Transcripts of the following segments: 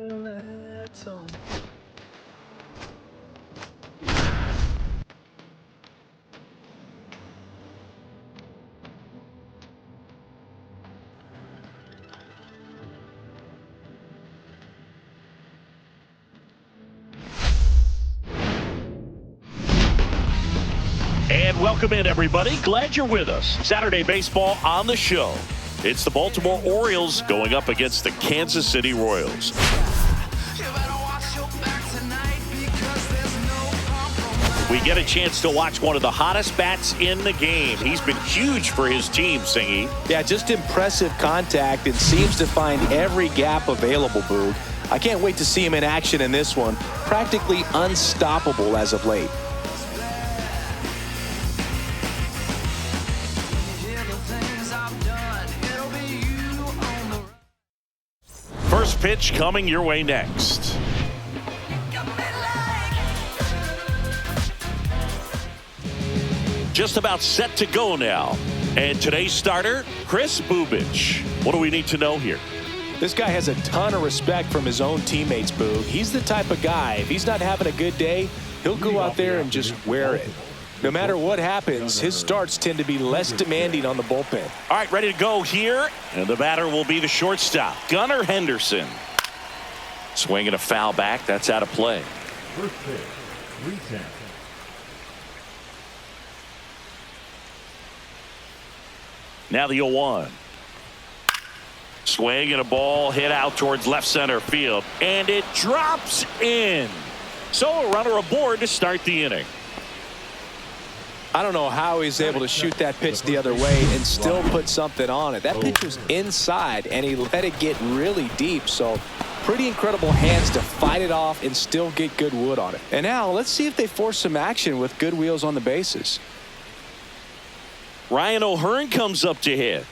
And welcome in, everybody. Glad you're with us. Saturday baseball on the show. It's the Baltimore Orioles going up against the Kansas City Royals. We get a chance to watch one of the hottest bats in the game. He's been huge for his team, Singy. Yeah, just impressive contact and seems to find every gap available, Boog. I can't wait to see him in action in this one. Practically unstoppable as of late. First pitch coming your way next. Just about set to go now. And today's starter, Kris Bubic. What do we need to know here? This guy has a ton of respect from his own teammates, Boog. He's the type of guy, if he's not having a good day, he'll go out there and just wear it. No matter what happens, his starts tend to be less demanding on the bullpen. All right, ready to go here. And the batter will be the shortstop, Gunnar Henderson. Swinging a foul back. That's out of play. First pitch, 3-10. Now the 0-1. Swing and a ball hit out towards left center field. And it drops in. So a runner aboard to start the inning. I don't know how he's able to shoot that pitch the other way and still put something on it. That pitch was inside, and he let it get really deep. So pretty incredible hands to fight it off and still get good wood on it. And now let's see if they force some action with good wheels on the bases. Ryan O'Hearn comes up to hit.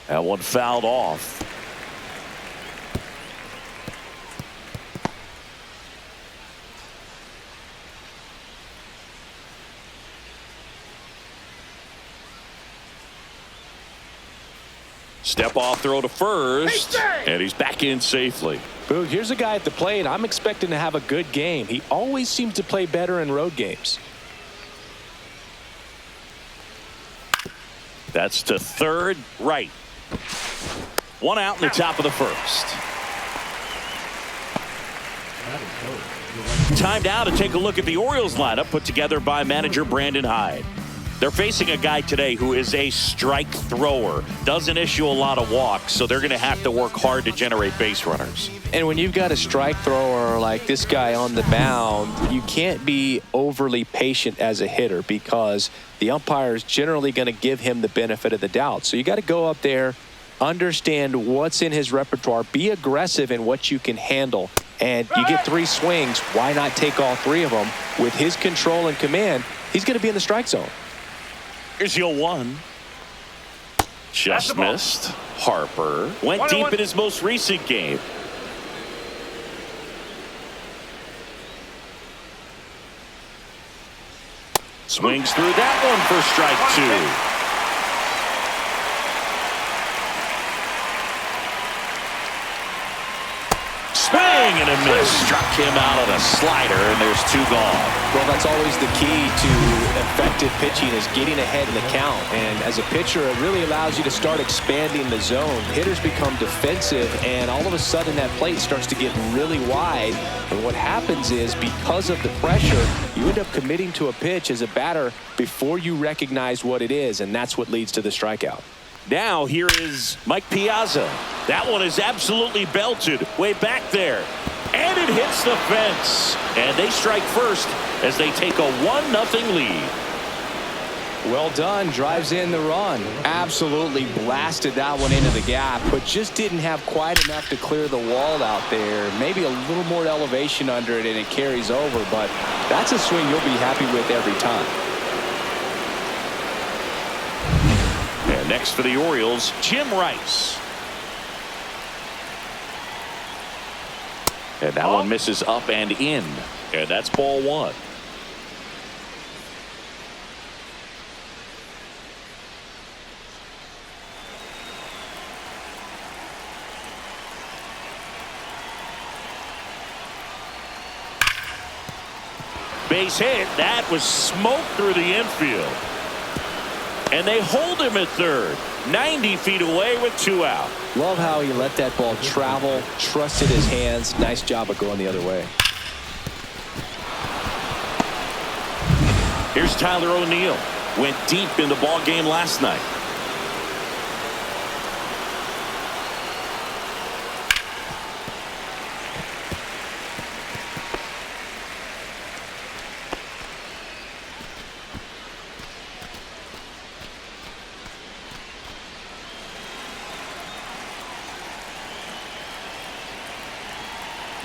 That one fouled off. Step off throw to first, and he's back in safely. Boog, here's a guy at the plate. I'm expecting to have a good game. He always seems to play better in road games. That's to third right. One out in the top of the first. Time now to take a look at the Orioles lineup put together by manager Brandon Hyde. They're facing a guy today who is a strike thrower, doesn't issue a lot of walks, so they're going to have to work hard to generate base runners. And when you've got a strike thrower like this guy on the mound, you can't be overly patient as a hitter because the umpire is generally going to give him the benefit of the doubt. So you got to go up there, understand what's in his repertoire, be aggressive in what you can handle. And you get 3 swings, why not take all 3 of them? With his control and command, he's going to be in the strike zone. Here's the 0-1. Just missed. Harper went deep in his most recent game. Swings through that one for strike 2. Swing and a miss. Struck him out on a slider, and there's 2 gone. Well, that's always the key to effective pitching is getting ahead in the count. And as a pitcher, it really allows you to start expanding the zone. Hitters become defensive, and all of a sudden that plate starts to get really wide. And what happens is because of the pressure, you end up committing to a pitch as a batter before you recognize what it is, and that's what leads to the strikeout. Now here is Mike Piazza. That one is absolutely belted way back there. And it hits the fence. And they strike first as they take a 1-0 lead. Well done. Drives in the run. Absolutely blasted that one into the gap, but just didn't have quite enough to clear the wall out there. Maybe a little more elevation under it and it carries over, but that's a swing you'll be happy with every time. And next for the Orioles, Jim Rice. And that one misses up and in. And that's ball 1. base hit. That was smoke through the infield. And they hold him at third. 90 feet away with 2 out. Love how he let that ball travel, trusted his hands. Nice job of going the other way. Here's Tyler O'Neill. Went deep in the ball game last night.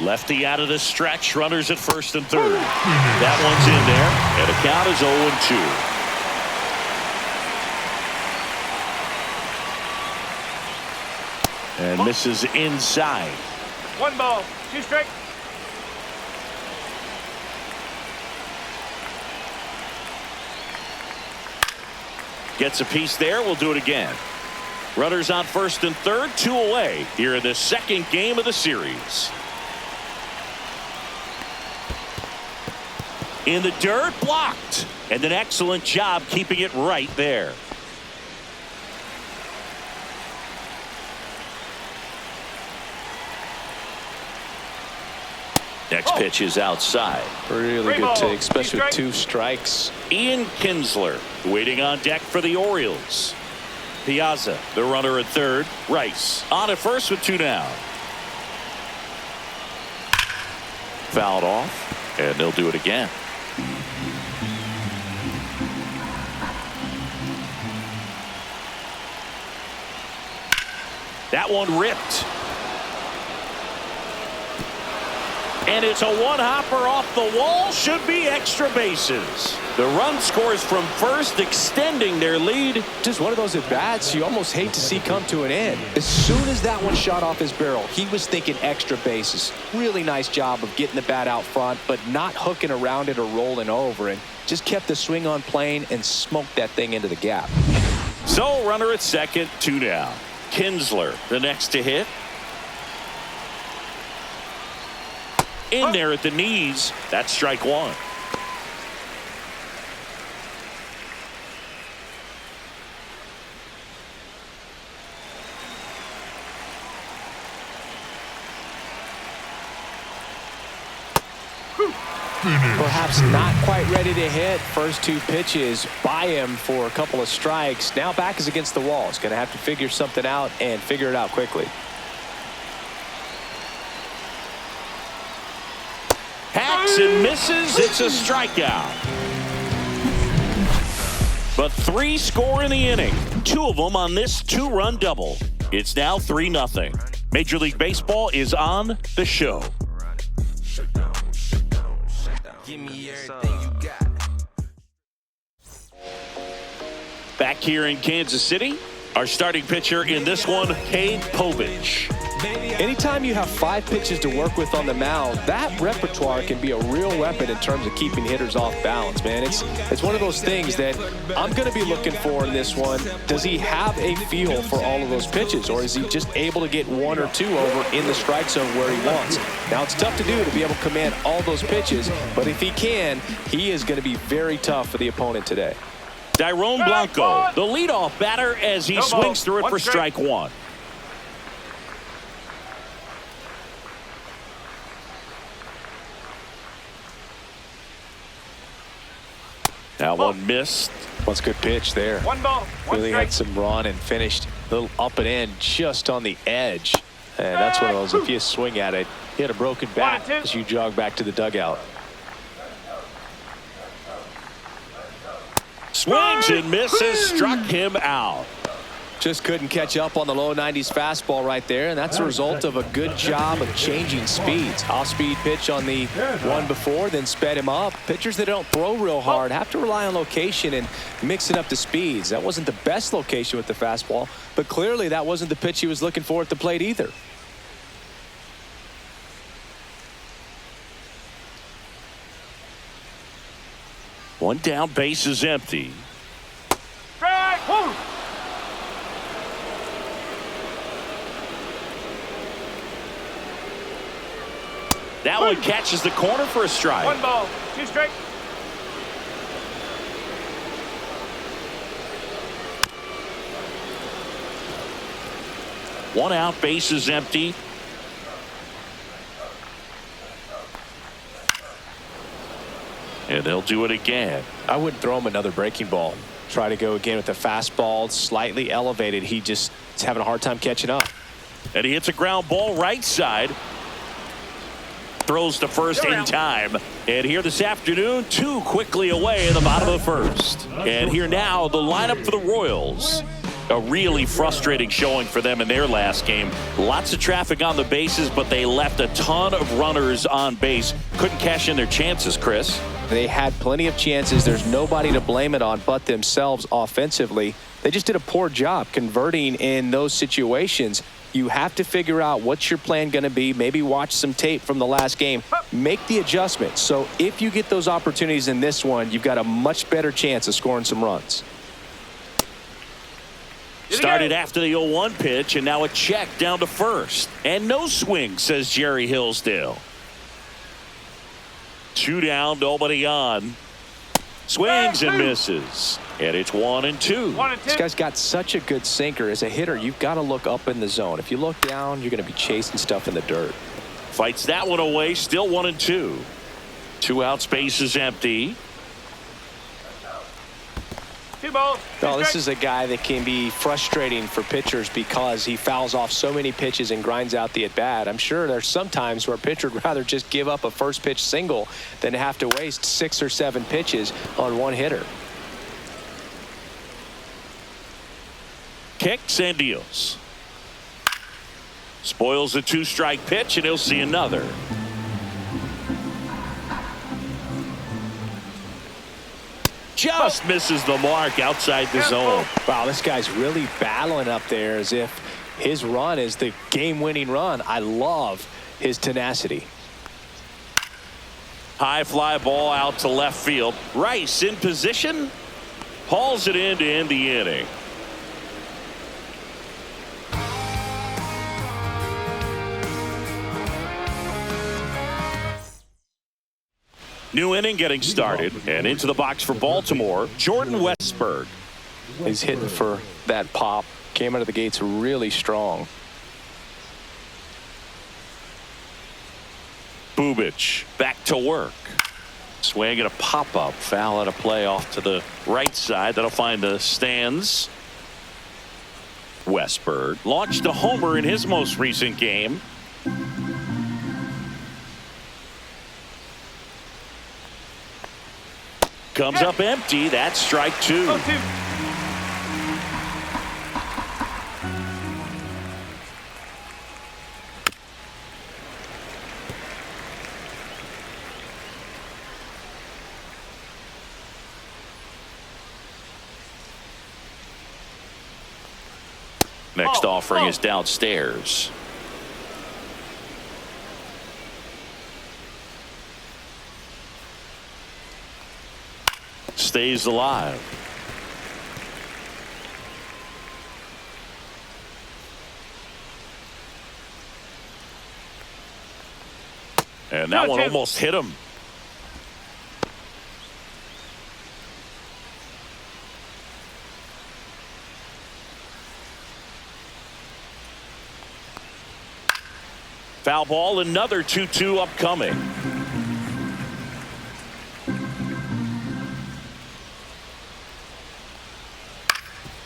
Lefty out of the stretch. Runners at first and third. That one's in there. And the count is 0-2. And misses inside. 1 ball, 2 strikes. Gets a piece there. We'll do it again. Runners on first and third. 2 away here in the second game of the series. In the dirt, blocked. And an excellent job keeping it right there. Next pitch is outside. Really good take, especially with 2 strikes. Ian Kinsler waiting on deck for the Orioles. Piazza, the runner at third. Rice on at first with 2 down. Fouled off, and they'll do it again. That one ripped. And it's a one-hopper off the wall. Should be extra bases. The run scores from first, extending their lead. Just one of those at-bats you almost hate to see come to an end. As soon as that one shot off his barrel, he was thinking extra bases. Really nice job of getting the bat out front, but not hooking around it or rolling over, and just kept the swing on plane and smoked that thing into the gap. So runner at second, 2 down. Kinsler, the next to hit. In there at the knees. That's strike 1. Perhaps not quite ready to hit. First 2 pitches by him for a couple of strikes. Now back is against the wall. He's going to have to figure something out and figure it out quickly. Hacks and misses. It's a strikeout. But 3 score in the inning. 2 of them on this 2-run double. It's now 3-0. Major League Baseball is on the show. Give me everything you got. Back here in Kansas City, our starting pitcher in this one, Cade Povich. Anytime you have 5 pitches to work with on the mound, that repertoire can be a real weapon in terms of keeping hitters off balance, man. It's one of those things that I'm going to be looking for in this one. Does he have a feel for all of those pitches, or is he just able to get 1 or 2 over in the strike zone where he wants? Now, it's tough to do to be able to command all those pitches, but if he can, he is going to be very tough for the opponent today. Dairon Blanco, the leadoff batter, as he swings through it for strike 1. That one missed. That's a good pitch there. 1 ball, 1 Really strike. had some run and finished a little up and in just on the edge. And that's one of those, if you swing at it, you hit a broken bat 1 and 2. as you jog back to the dugout. Swings and misses, struck him out. Just couldn't catch up on the low 90s fastball right there, and that's a result of a good job of changing speeds. Off-speed pitch on the one before, then sped him up. Pitchers that don't throw real hard have to rely on location and mixing up the speeds. That wasn't the best location with the fastball, but clearly that wasn't the pitch he was looking for at the plate either. One down, base is empty. Strike. Woo. That one catches the corner for a strike. 1 ball, 2 strikes. 1 out, bases empty. And they'll do it again. I wouldn't throw him another breaking ball. Try to go again with the fastball, slightly elevated. He just is having a hard time catching up. And he hits a ground ball right side. Throws to first in time. And here this afternoon, 2 quickly away in the bottom of the first. And here now, the lineup for the Royals. A really frustrating showing for them in their last game. Lots of traffic on the bases, but they left a ton of runners on base. Couldn't cash in their chances, Chris. They had plenty of chances. There's nobody to blame it on but themselves offensively. They just did a poor job converting in those situations. You have to figure out what's your plan going to be. Maybe watch some tape from the last game. Make the adjustment. So if you get those opportunities in this one, you've got a much better chance of scoring some runs. Started after the 0-1 pitch, and now a check down to first. And no swing, says Jerry Hillsdale. 2 down, nobody on. Swings and misses. And it's 1-2. This guy's got such a good sinker. As a hitter, you've got to look up in the zone. If you look down, you're going to be chasing stuff in the dirt. Fights that one away, still 1-2. 2 outs, bases empty. 2 balls. Well, this is a guy that can be frustrating for pitchers because he fouls off so many pitches and grinds out the at-bat. I'm sure there's some times where a pitcher would rather just give up a first pitch single than have to waste 6 or 7 pitches on one hitter. Kicks and deals. Spoils a 2-strike pitch, and he'll see another. Just misses the mark outside the zone. Wow, this guy's really battling up there as if his run is the game-winning run. I love his tenacity. High fly ball out to left field. Rice in position. Hauls it in to end the inning. New inning getting started, and into the box for Baltimore, Jordan Westberg. He's hitting for that pop. Came out of the gates really strong. Bubic back to work. Swing and a pop-up. Foul at a play off to the right side. That'll find the stands. Westberg launched a homer in his most recent game. Comes up empty. That's strike 2. Next offering is downstairs. Stays alive. And that one almost hit him. Foul ball, another 2-2 upcoming.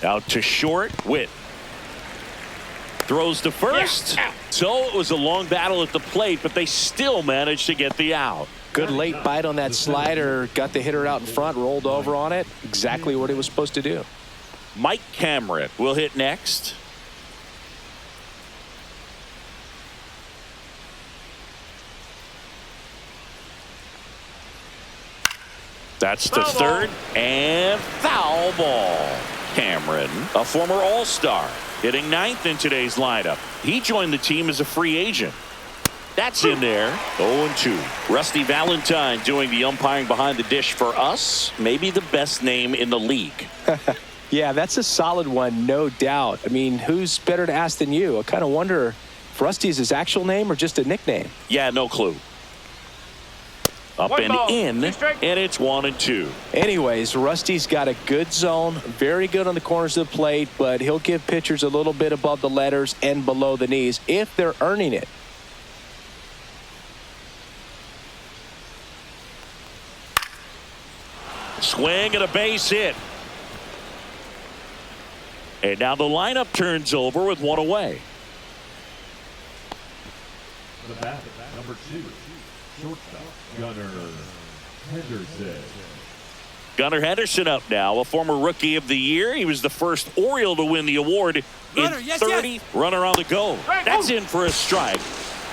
Out to short. Witt throws to first. So it was a long battle at the plate, but they still managed to get the out. Good late bite on that slider. Got the hitter out in front, rolled over on it. Exactly what he was supposed to do. Mike Cameron will hit next. That's to third, and foul ball. Cameron, a former All-Star, hitting 9th in today's lineup. He joined the team as a free agent. That's in there. 0-2. Rusty Valentine doing the umpiring behind the dish for us. Maybe the best name in the league. Yeah, that's a solid one, no doubt. I mean, who's better to ask than you? I kind of wonder if Rusty is his actual name or just a nickname. Yeah, no clue. Up One and ball, in, two strikes. and it's 1-2. Anyways, Rusty's got a good zone, very good on the corners of the plate, but he'll give pitchers a little bit above the letters and below the knees if they're earning it. Swing and a base hit. And now the lineup turns over with one away. The bat, number 2, shortstop, Gunnar Henderson. Gunnar Henderson up now, a former Rookie of the Year. He was the first Oriole to win the award in 30. Runner on the go. That's in for a strike.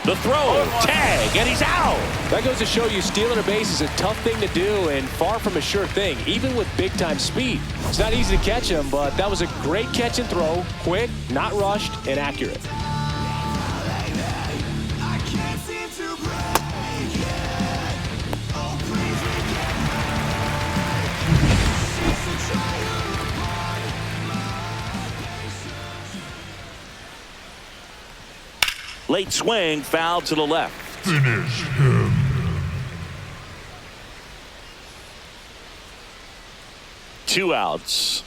The throw, tag, and he's out. That goes to show you stealing a base is a tough thing to do and far from a sure thing, even with big-time speed. It's not easy to catch him, but that was a great catch and throw. Quick, not rushed, and accurate. Late swing, foul to the left. Finish him. Two outs.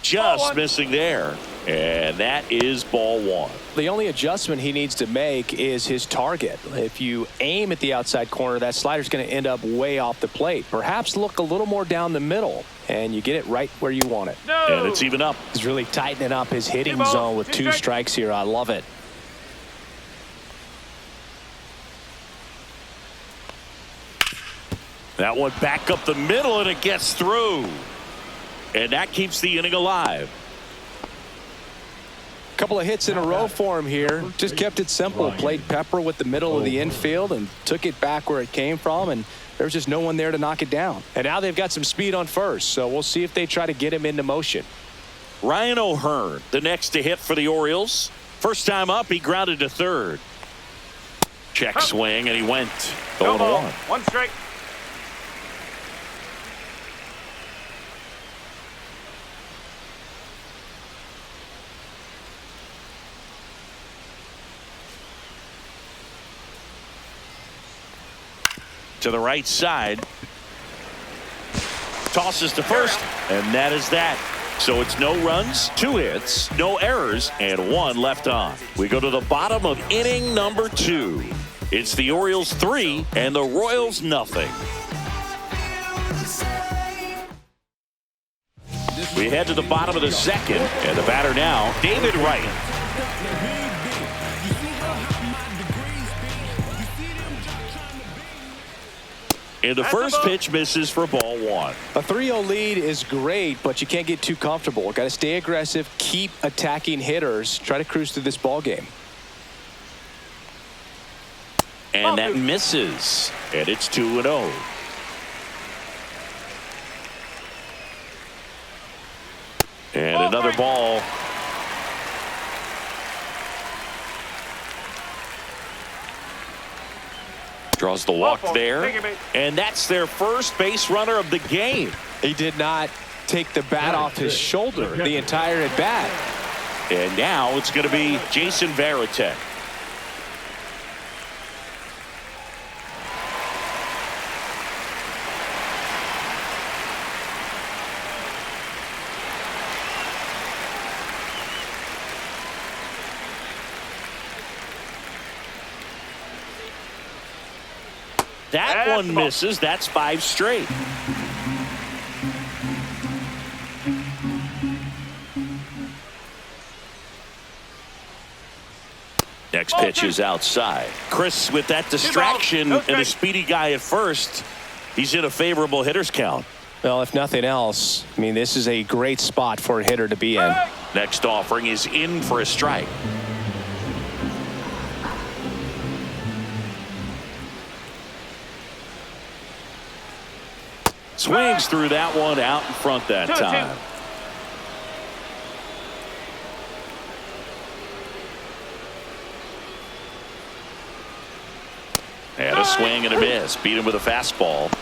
Just missing there. And that is ball one. The only adjustment he needs to make is his target. If you aim at the outside corner, that slider's going to end up way off the plate. Perhaps look a little more down the middle, and you get it right where you want it. No. And it's even up. He's really tightening up his hitting Two balls, zone with two two strikes. strikes here. I love it. That one back up the middle, and it gets through. And that keeps the inning alive. Couple of hits in a row for him here. Just kept it simple. Played pepper with the middle of the infield and took it back where it came from, and there was just no one there to knock it down. And now they've got some speed on first, so we'll see if they try to get him into motion. Ryan O'Hearn, the next to hit for the Orioles. First time up, he grounded to third. Check swing, and he went No 0-1. ball, one strike. To the right side. Tosses to first, and that is that. So it's no runs, 2 hits, no errors, and 1 left on. We go to the bottom of inning number 2. It's the Orioles 3 and the Royals nothing. We head to the bottom of the second, and the batter now, David Wright. And the first pitch misses for ball 1. A 3-0 lead is great, but you can't get too comfortable. Got to stay aggressive, keep attacking hitters, try to cruise through this ball game. And that misses. And it's 2-0. And another ball. Draws the walk there. And that's their first base runner of the game. He did not take the bat off his shoulder the entire at bat. And now it's going to be Jason Varitek. That one misses. That's 5 straight. Next pitch is outside. Chris with that distraction and a speedy guy at first. He's in a favorable hitter's count. Well, if nothing else, I mean, this is a great spot for a hitter to be in. Next offering is in for a strike. Swings through that one out in front that time. And a swing and a miss. Beat him with a fastball.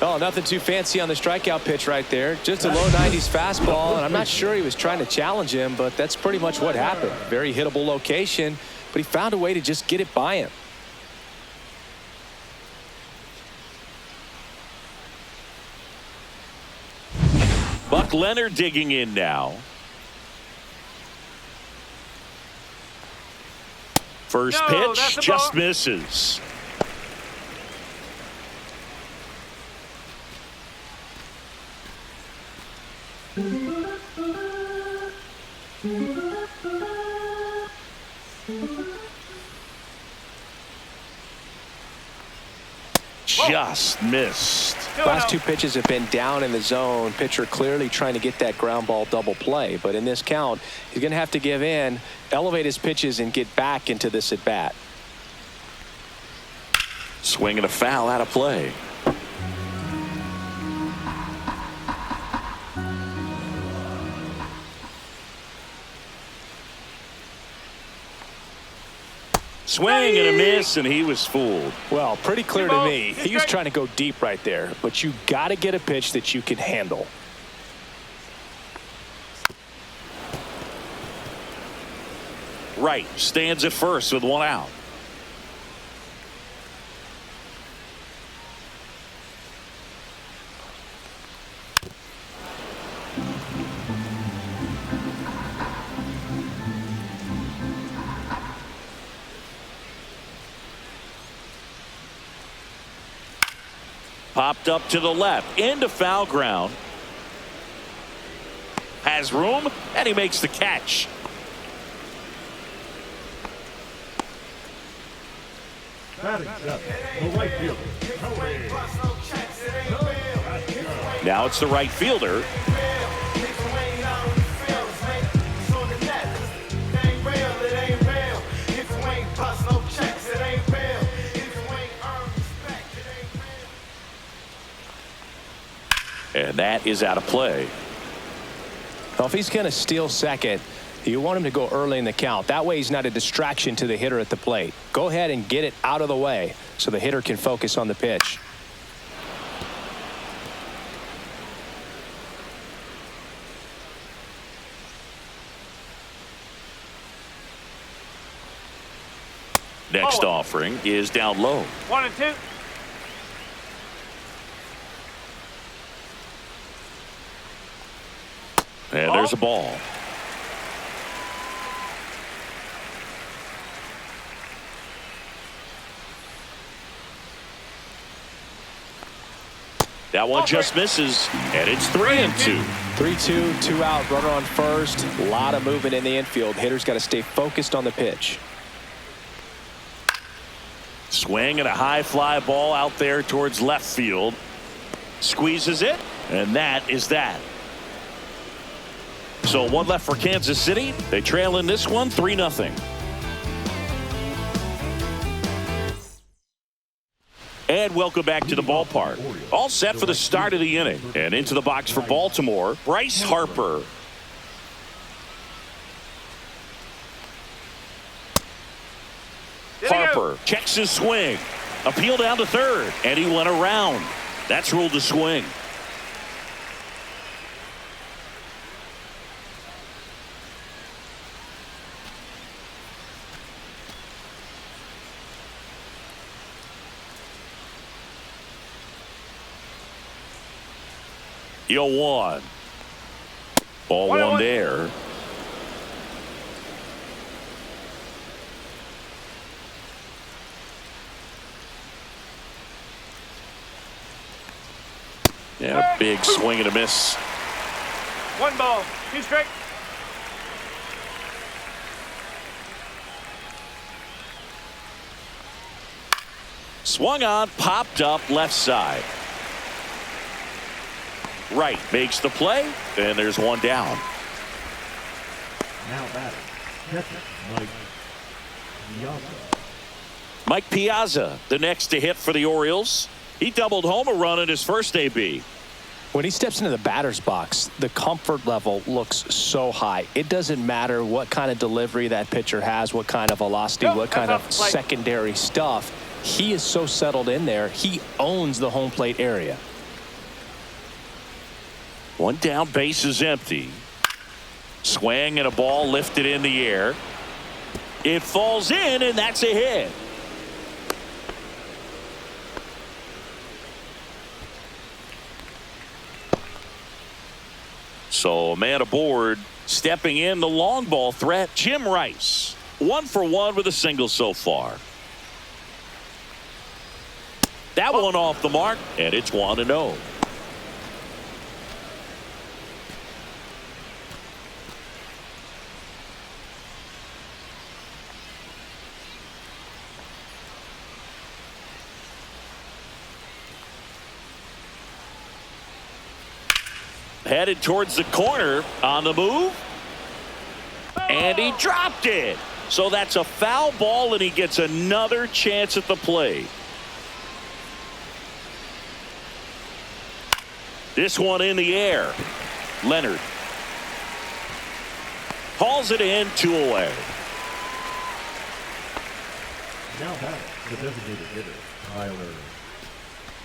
Oh, nothing too fancy on the strikeout pitch right there. Just a low 90s fastball, and I'm not sure he was trying to challenge him, but that's pretty much what happened. Very hittable location, but he found a way to just get it by him. Leonard digging in now. First No, that's pitch a just ball. misses. Just missed. Last two pitches have been down in the zone. Pitcher clearly trying to get that ground ball double play. But in this count, he's going to have to give in, elevate his pitches, and get back into this at bat. Swing and a foul out of play. Swing and a miss, and he was fooled. Well, pretty clear to me. He was trying to go deep right there. But you got to get a pitch that you can handle. Right stands at first with one out. Popped up to the left into foul ground. Has room, and he makes the catch. Batting seven, the right fielder. Now it's the right fielder. And that is out of play. Well, if he's going to steal second, you want him to go early in the count. That way he's not a distraction to the hitter at the plate. Go ahead and get it out of the way so the hitter can focus on the pitch. Next offering is down low. 1 and 2. And there's a ball. That one just misses, and it's 3 and 2. 3-2, 2 out, runner on first. A lot of movement in the infield. Hitter's got to stay focused on the pitch. Swing and a high fly ball out there towards left field. Squeezes it, and that is that. So one left for Kansas City. They trail in this one 3-0. And welcome back to the ballpark. All set for the start of the inning. And into the box for Baltimore, Bryce Harper. Harper checks his swing. Appeal down to third, and he went around. That's ruled a swing. Yo, 1. Ball 1 there. And a big swing and a miss. 1 ball, 2 strike. Swung on, popped up left side. Right makes the play, and there's one down. Now batting, catcher Mike Piazza. Mike Piazza, the next to hit for the Orioles. He doubled home a run in his first AB. When he steps into the batter's box, the comfort level looks so high. It doesn't matter what kind of delivery that pitcher has, what kind of velocity, what kind of secondary stuff. He is so settled in there. He owns the home plate area. One down, base is empty. Swing and a ball lifted in the air. It falls in, and that's a hit. So a man aboard, stepping in the long ball threat, Jim Rice. 1 for 1 with a single so far. That one off the mark, and it's 1-0. Headed towards the corner, on the move, and he dropped it. So that's a foul ball, and he gets another chance at the plate. This one in the air. Leonard hauls it in, 2 away. Now back, the designated hitter, Tyler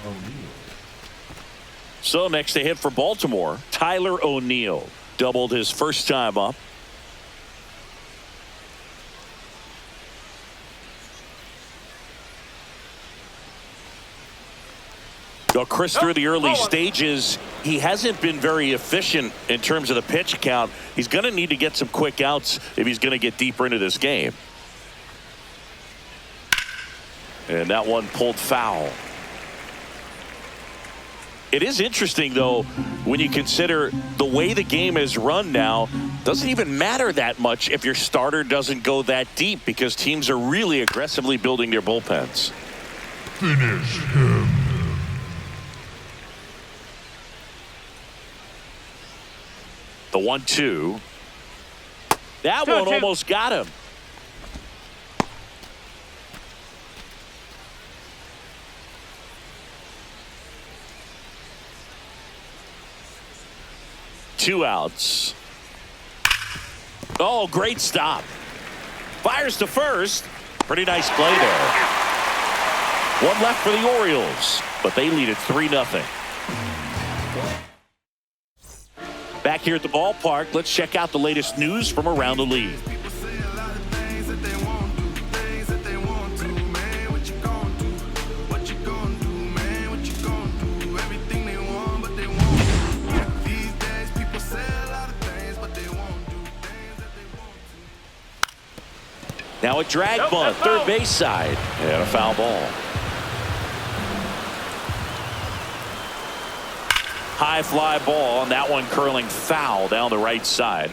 O'Neill. So next to hit for Baltimore, Tyler O'Neill doubled his first time up. Chris, through the early stages, he hasn't been very efficient in terms of the pitch count. He's going to need to get some quick outs if he's going to get deeper into this game. And that one pulled foul. It is interesting, though, when you consider the way the game is run now, doesn't even matter that much if your starter doesn't go that deep, because teams are really aggressively building their bullpens. Finish him. The 1-2. That one almost got him. Two outs. Oh, great stop. Fires to first. Pretty nice play there. One left for the Orioles, but they lead it 3-0. Back here at the ballpark, let's check out the latest news from around the league. Now a drag bunt, third base side, and a foul ball. High fly ball, and that one curling foul down the right side.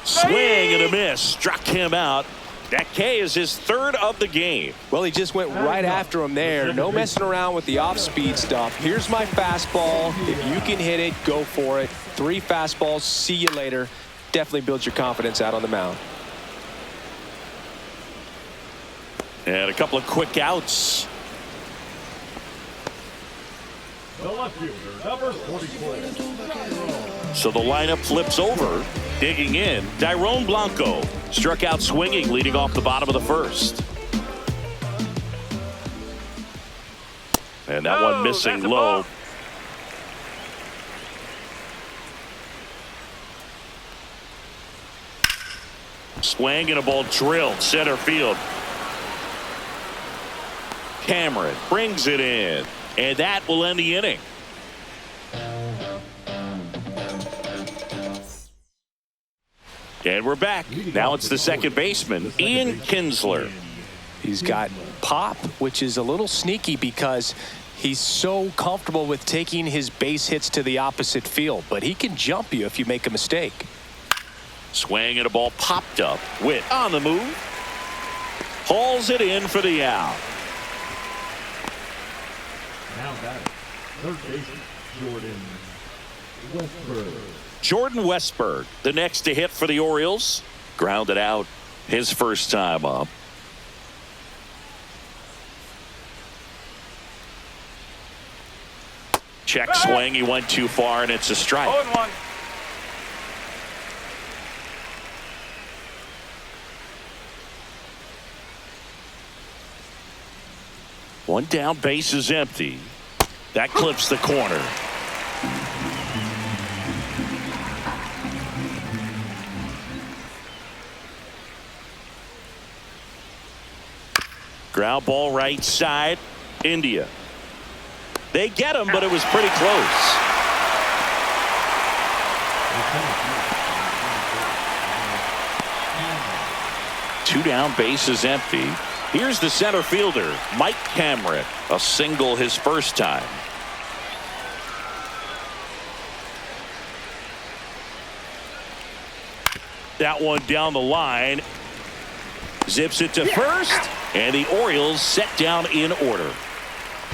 Swing and a miss, struck him out. That K is his third of the game. Well, he just went right after him there. No messing around with the off-speed stuff. Here's my fastball. If you can hit it, go for it. 3 fastballs. See you later. Definitely builds your confidence out on the mound. And a couple of quick outs. The left fielder, number 44. So the lineup flips over. Digging in, Dairon Blanco struck out swinging, leading off the bottom of the first. And that one missing low. Swing and a ball drilled center field. Cameron brings it in, and that will end the inning. And we're back. Now it's the second baseman, Ian Kinsler. He's got pop, which is a little sneaky because he's so comfortable with taking his base hits to the opposite field, but he can jump you if you make a mistake. Swing and a ball popped up. Witt on the move. Hauls it in for the out. Now back, third baseman, Jordan Westberg. Jordan Westberg, the next to hit for the Orioles. Grounded out his first time up. Check swing. He went too far, and it's a strike. 0-1. One down, base is empty. That clips the corner. Ground ball right side. India. They get him, but it was pretty close. Two down, bases empty. Here's the center fielder, Mike Cameron. A single his first time. That one down the line. Zips it to first, and the Orioles set down in order.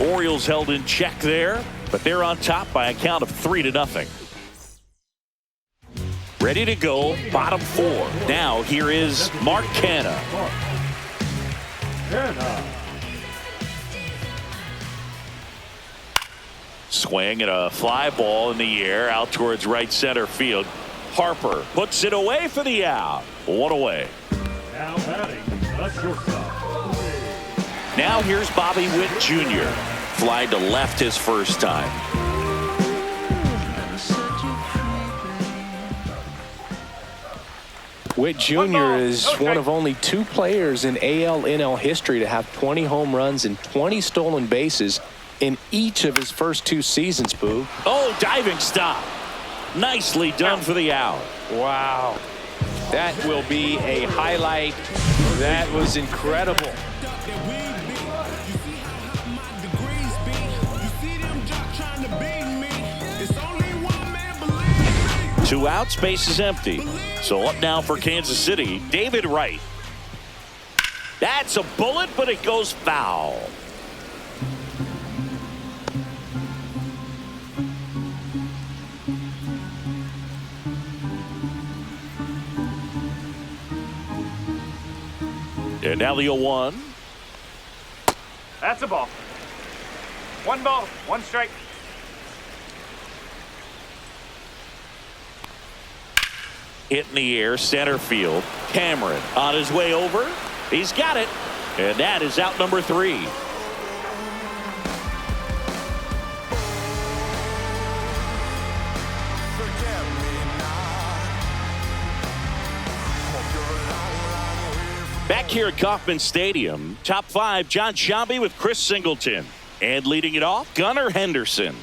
Orioles held in check there, but they're on top by a count of 3-0. Ready to go, bottom 4. Now here is Mark Canha. Swing and a fly ball in the air out towards right center field. Harper puts it away for the out. 1 away. Now batting, the shortstop. Now here's Bobby Witt Jr. Fly to left his first time. Witt Jr. is one of only 2 players in AL-NL history to have 20 home runs and 20 stolen bases in each of his first 2 seasons, Boo. Oh, diving stop. Nicely done for the out. Wow. That will be a highlight. That was incredible. 2 outs, bases empty. So up now for Kansas City, David Wright. That's a bullet, but it goes foul. And now the 0-1. That's a ball. 1 ball, 1 strike. Hit in the air, center field. Cameron on his way over. He's got it. And that is out number 3. Back here at Kauffman Stadium, top 5, John Sciambi with Chris Singleton. And leading it off, Gunnar Henderson.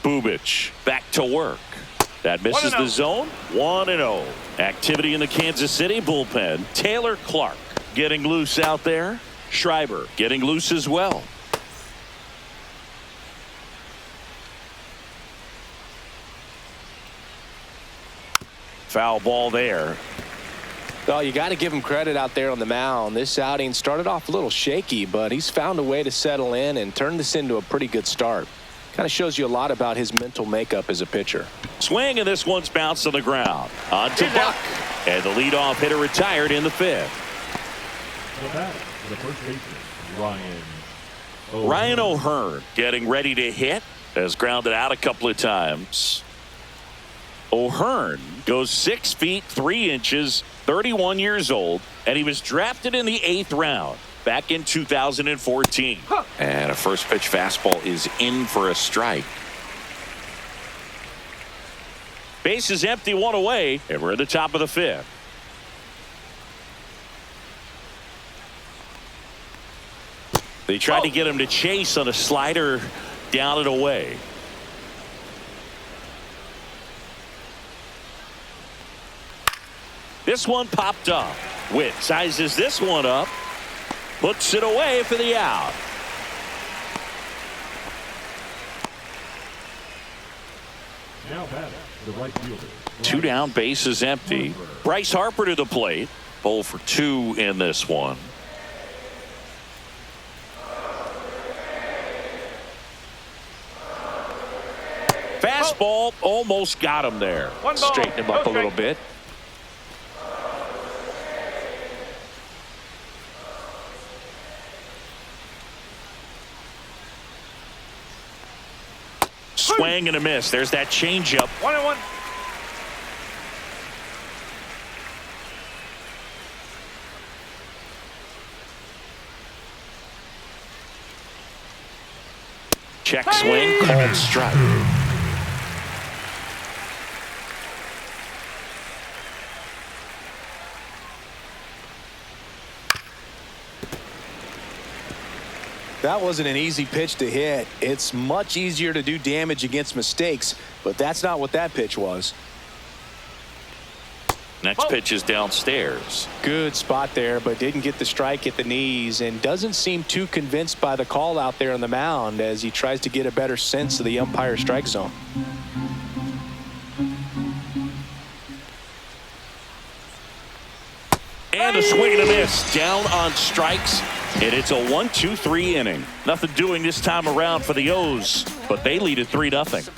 Bubich back to work. That misses the zone. 1-0. Activity in the Kansas City bullpen. Taylor Clark getting loose out there. Schreiber getting loose as well. Foul ball there. Well, you got to give him credit out there on the mound. This outing started off a little shaky, but he's found a way to settle in and turn this into a pretty good start. Kind of shows you a lot about his mental makeup as a pitcher. Swing, and this one's bounced on the ground. On to Buck. And the leadoff hitter retired in the 5th. The batter, the first baseman, Ryan O'Hearn getting ready to hit. Has grounded out a couple of times. O'Hearn goes 6 feet 3 inches, 31 years old, and he was drafted in the 8th round back in 2014. And a first pitch fastball is in for a strike. Base is empty, 1 away, and we're at the top of the 5th. They tried to get him to chase on a slider down and away. This one popped up. Witt sizes this one up. Puts it away for the out. Now batting, the right fielder. 2 down, bases empty. Bryce Harper to the plate. 0 for 2 in this one. Fastball almost got him there. 1 ball, Straighten him up a little bit. Swing and a miss. There's that changeup. 1-1. Check swing, called strike. That wasn't an easy pitch to hit. It's much easier to do damage against mistakes, but that's not what that pitch was. Next pitch is downstairs. Good spot there, but didn't get the strike at the knees and doesn't seem too convinced by the call out there on the mound as he tries to get a better sense of the umpire strike zone. And a swing and a miss. Down on strikes. And it's a 1-2-3 inning. Nothing doing this time around for the O's, but they lead at 3-0.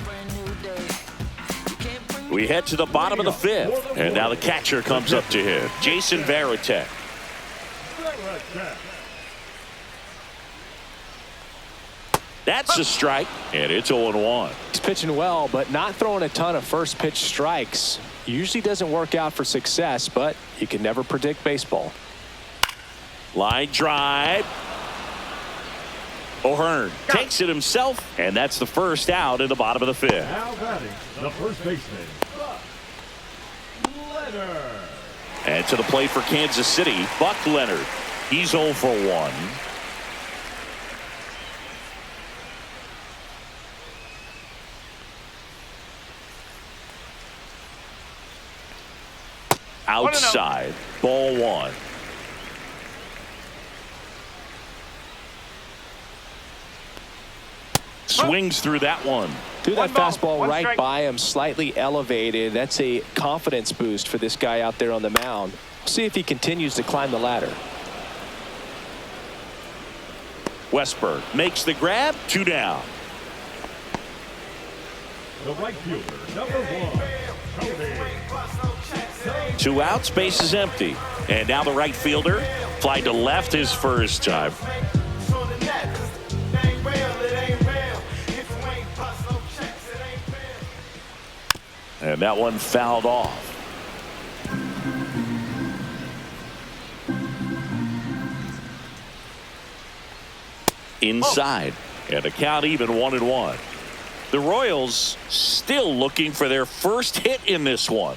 We head to the bottom of the fifth, and now the catcher comes up to hit. Jason Varitek. That's a strike, and it's 0-1. He's pitching well, but not throwing a ton of first pitch strikes. Usually doesn't work out for success, but you can never predict baseball. Line drive. O'Hearn takes it himself, and that's the first out in the bottom of the fifth. Now batting, the first baseman, Leonard. And to the plate for Kansas City, Buck Leonard. He's 0 for 1. Outside, ball 1. Swings through that one. Threw that fastball right strike. by him, slightly elevated. That's a confidence boost for this guy out there on the mound. See if he continues to climb the ladder. Westberg makes the grab, 2 down. The right fielder, number 1, Tony. 2 outs, base is empty. And now the right fielder fly to left his first time. And that one fouled off. Inside, and the count even 1-1. The Royals still looking for their first hit in this one.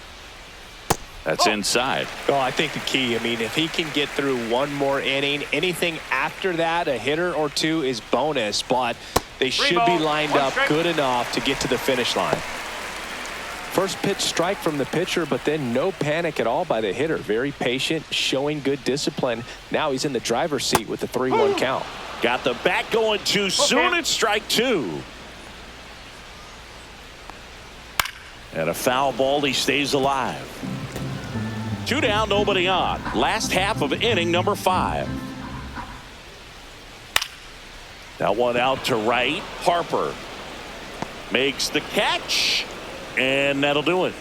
That's inside. Oh, I think the key, I mean, if he can get through one more inning, anything after that, a hitter or two is bonus, but they should be lined up good enough to get to the finish line. First pitch strike from the pitcher, but then no panic at all by the hitter. Very patient, showing good discipline. Now he's in the driver's seat with the 3-1 count. Got the bat going too soon. It's strike 2. And a foul ball. He stays alive. 2 down, nobody on. Last half of inning number 5. That one out to right. Harper makes the catch, and that'll do it.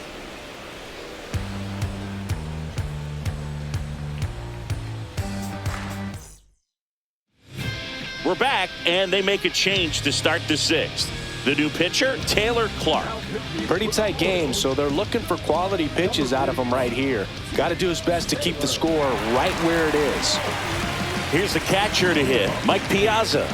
We're back, and they make a change to start the 6th. The new pitcher, Taylor Clark. Pretty tight game, so they're looking for quality pitches out of him right here. Got to do his best to keep the score right where it is. Here's the catcher to hit, Mike Piazza.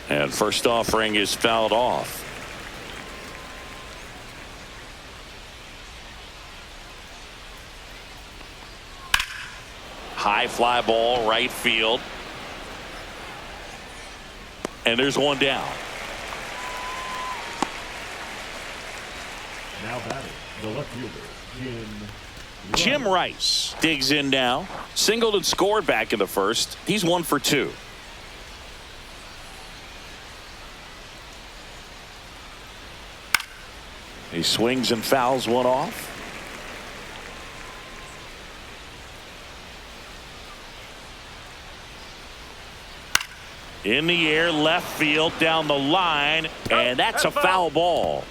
And first offering is fouled off. High fly ball, right field. And there's one down. Now batting, the left fielder, Jim Rice digs in now. Singled and scored back in the first. He's 1 for 2. He swings and fouls one off. In the air, left field, down the line, and that's a foul ball.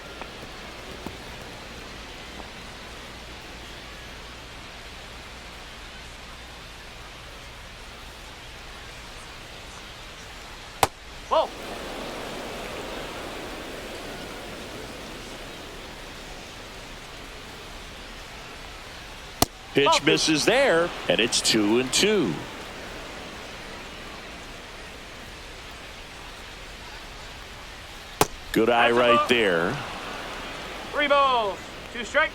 Pitch misses there, and it's 2-2. Good eye right there. 3 balls, 2 strikes.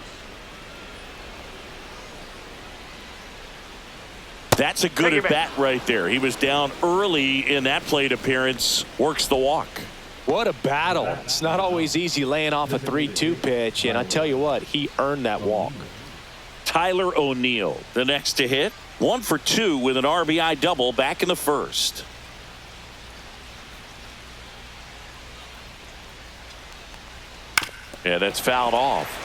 That's a good at bat right there. He was down early in that plate appearance. Works the walk. What a battle. It's not always easy laying off a 3-2 pitch, and I tell you what, he earned that walk. Tyler O'Neill, the next to hit. 1 for 2 with an RBI double back in the first. Yeah, that's fouled off.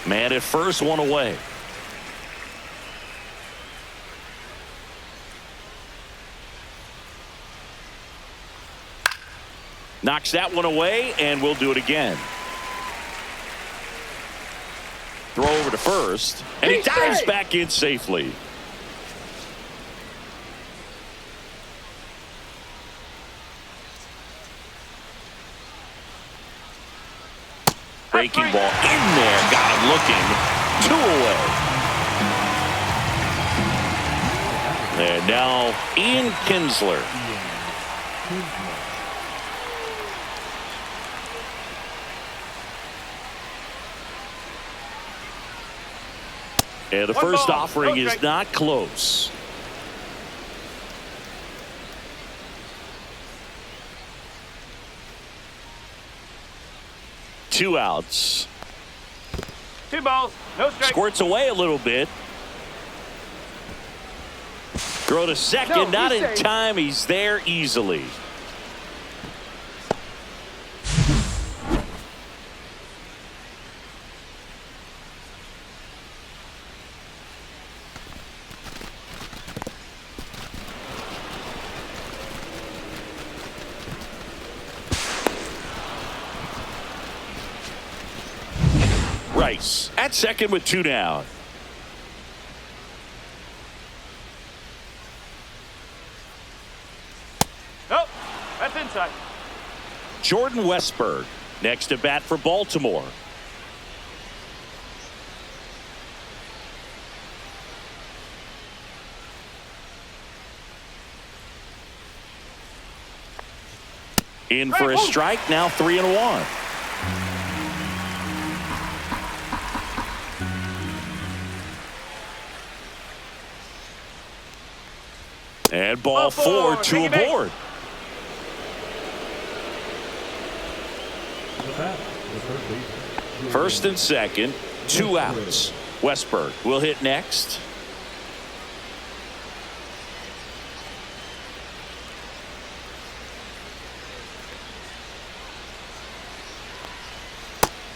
Man at first, 1 away. Knocks that one away, and we'll do it again. Throw over to first, and he dives back in safely. Breaking ball in there, got him looking. 2 away. And now Ian Kinsler. And the first offering is not close. Two outs. 2 balls, no strikes. Squirts away a little bit. Throw to second, not in time. He's there easily. Rice at second with 2 down. Nope, that's inside. Jordan Westberg next to bat for Baltimore. In for a strike, now 3-1. And ball 4, 2 aboard. First and second, 2 outs. Westberg will hit next.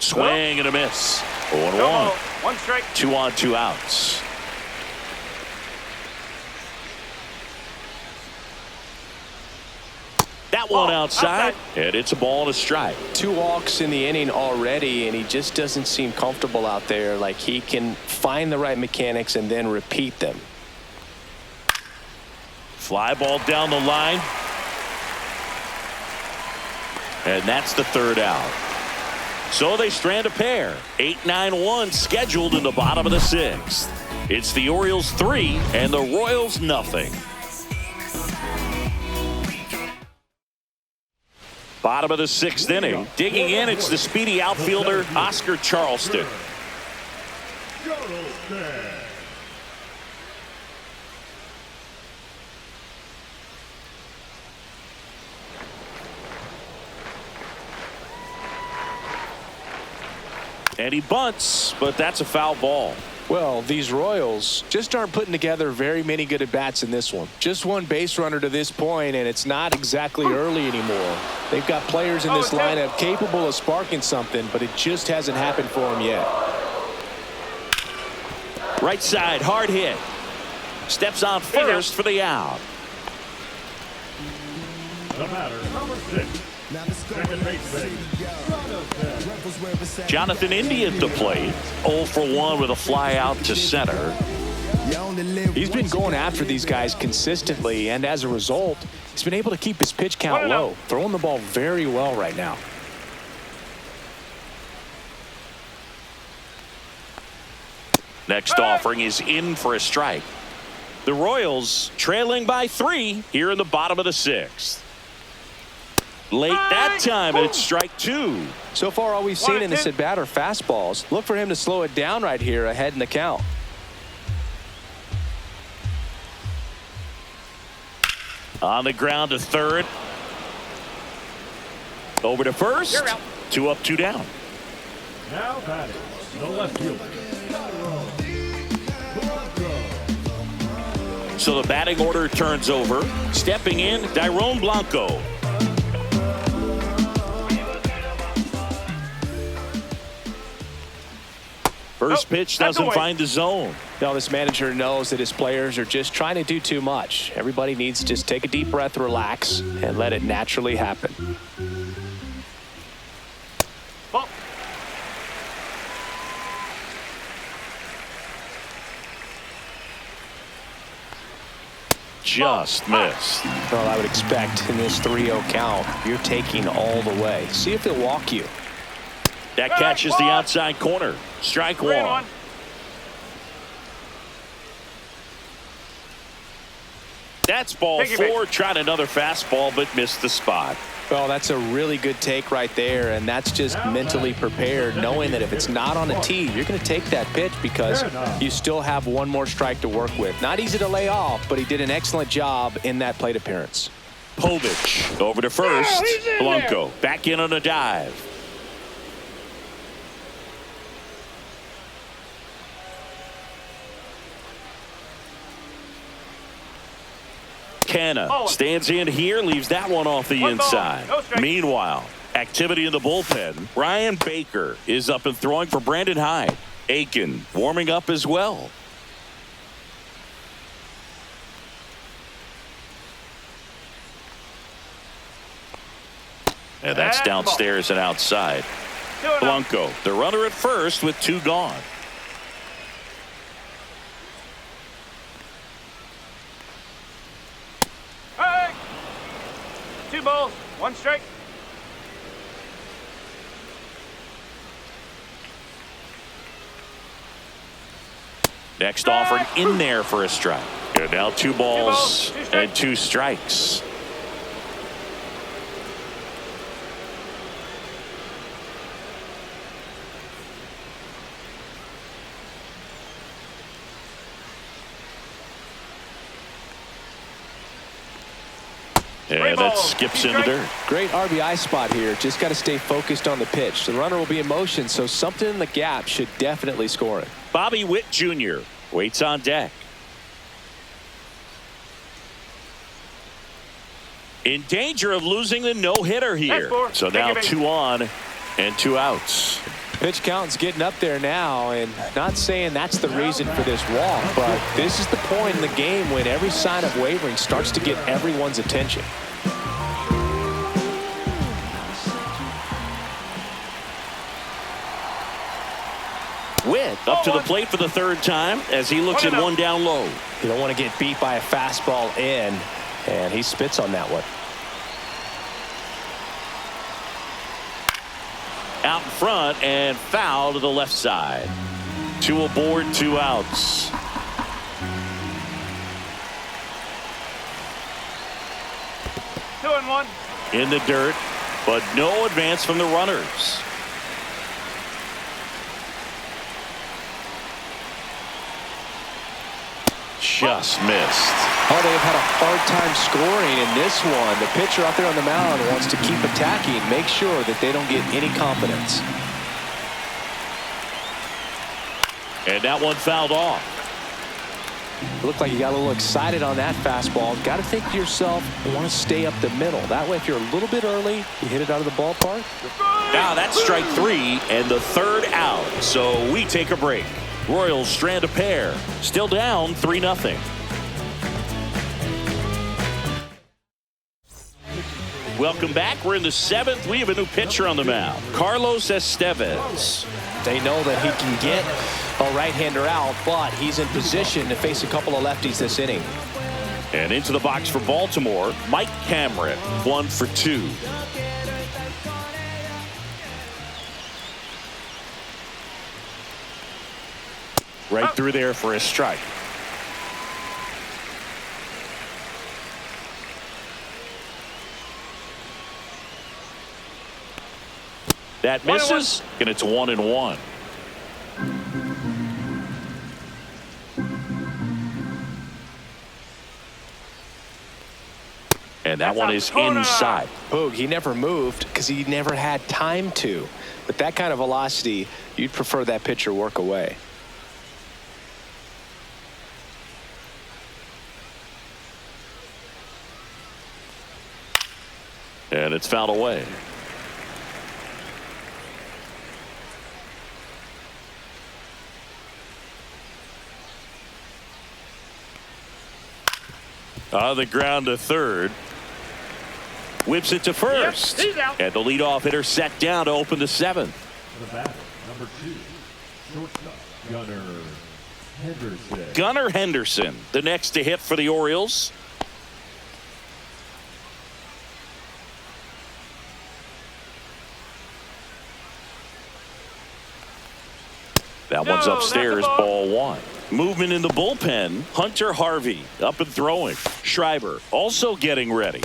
Swing and a miss. 0-1. 1 strike. 2 on, 2 outs. That one outside, and it's a ball and a strike. 2 walks in the inning already, and he just doesn't seem comfortable out there. Like he can find the right mechanics and then repeat them. Fly ball down the line. And that's the 3rd out. So they strand a pair. 8-9-1 scheduled in the bottom of the 6th. It's the Orioles 3 and the Royals nothing. Bottom of the 6th inning. Digging in, it's the speedy outfielder, Oscar Charleston. And he bunts, but that's a foul ball. Well, these Royals just aren't putting together very many good at-bats in this one. Just 1 base runner to this point, and it's not exactly early anymore. They've got players in this lineup capable of sparking something, but it just hasn't happened for them yet. Right side, hard hit. Steps on first for the out. The batter, number 6. Second baseman. Jonathan India at the plate. 0 for 1 with a fly out to center. He's been going after these guys consistently, and as a result, he's been able to keep his pitch count low, throwing the ball very well right now. Next offering is in for a strike. The Royals trailing by 3 here in the bottom of the 6th. Late that time, and it's strike 2. So far, all we've seen in this at-bat are fastballs. Look for him to slow it down right here ahead in the count. On the ground to third. Over to first. 2 up, 2 down. Now batting, the left fielder. So the batting order turns over. Stepping in, Dairon Blanco. First pitch doesn't find the zone. Now this manager knows that his players are just trying to do too much. Everybody needs to just take a deep breath, relax, and let it naturally happen. Ball. Just missed. Well, I would expect in this 3-0 count, you're taking all the way. See if he'll walk you. That catches the outside corner. Strike 1. That's ball 4. Tried another fastball, but missed the spot. Well, that's a really good take right there, and that's just mentally prepared, knowing that if it's not on a tee, you're going to take that pitch because you still have one more strike to work with. Not easy to lay off, but he did an excellent job in that plate appearance. Povich over to first. Blanco back in on a dive. Canna stands in here, leaves that one off the inside. Meanwhile, activity in the bullpen. Ryan Baker is up and throwing for Brandon Hyde. Aiken warming up as well. And that's downstairs and outside. Blanco, the runner at first with 2 gone. Hey! 2 balls, 1 strike. Next offering in there for a strike. And now 2 balls and 2 strikes. And that skips into dirt. Great RBI spot here. Just got to stay focused on the pitch. The runner will be in motion, so something in the gap should definitely score it. Bobby Witt Jr. waits on deck. In danger of losing the no-hitter here. So now 2 on and 2 outs. Pitch count's getting up there now, and not saying that's the reason for this walk, but this is the point in the game when every sign of wavering starts to get everyone's attention. Witt up to the plate for the 3rd time as he looks at 1 down low. You don't want to get beat by a fastball in, and he spits on that one. Out in front and foul to the left side. 2 aboard, 2 outs. Two and one. In the dirt, but no advance from the runners. Just missed. Oh, they've had a hard time scoring in this one. The pitcher out there on the mound wants to keep attacking, make sure that they don't get any confidence. And that one fouled off. It looked like you got a little excited on that fastball. Got to think to yourself, you want to stay up the middle. That way, if you're a little bit early, you hit it out of the ballpark. Now that's strike 3 and the 3rd out. So we take a break. Royals strand a pair. Still down 3-0. Welcome back. We're in the 7th. We have a new pitcher on the mound. Carlos Estevez. They know that he can get a right-hander out, but he's in position to face a couple of lefties this inning. And into the box for Baltimore, Mike Cameron, 1 for 2. Right through there for a strike. That misses, and it's 1-1. And that one is inside. Boog, he never moved because he never had time to. With that kind of velocity, you'd prefer that pitcher work away. And it's fouled away. On the ground to third. Whips it to first. Yep, and the leadoff hitter set down to open the 7th. The batter, number 2, shortstop, Gunnar Henderson. Gunnar Henderson, the next to hit for the Orioles. That one's upstairs, ball 1. Movement in the bullpen. Hunter Harvey up and throwing. Schreiber also getting ready.